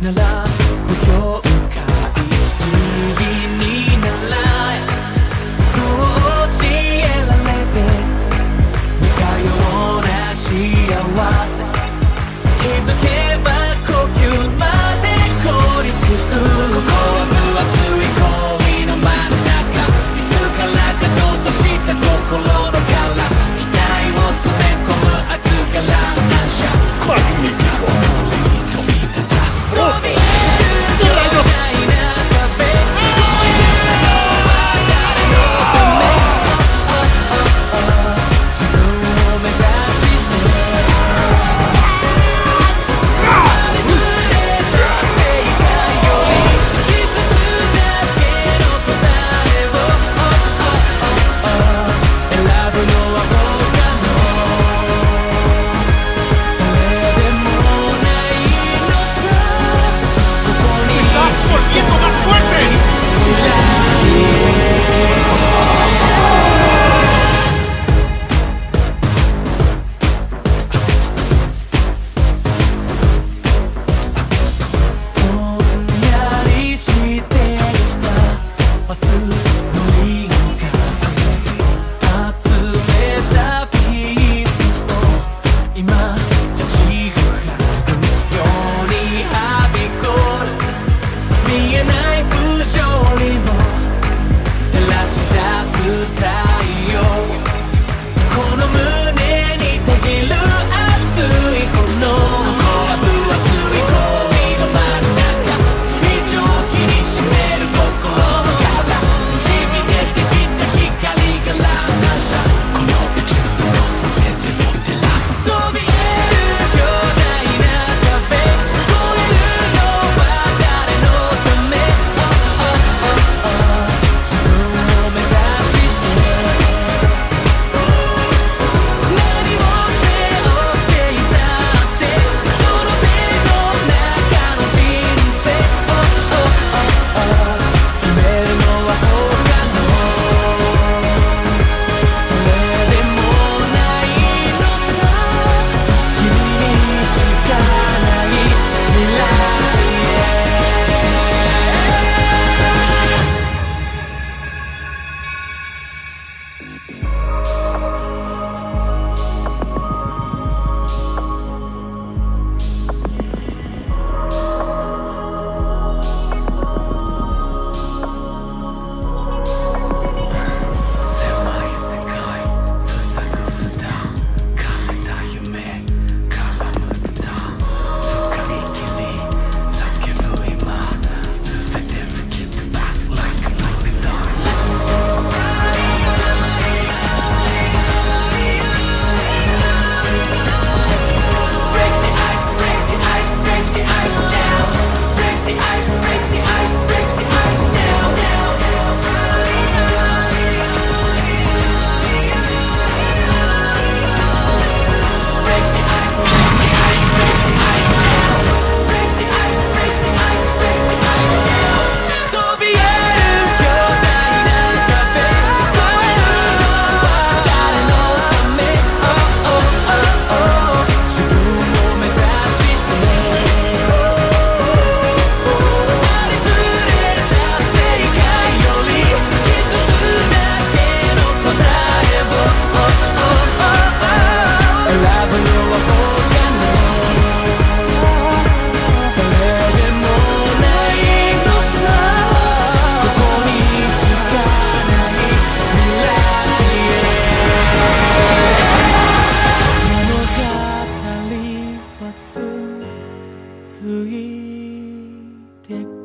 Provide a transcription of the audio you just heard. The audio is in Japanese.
並ぶ評価右に習えそう教えられて似たような幸せ気づけば呼吸まで凍りつくここは分厚い氷の真ん中いつからか閉ざした心の殻期待を詰め込む熱が乱射これに飛び立たすそびえる巨大な壁越えるのは誰のため自分を目指してついてく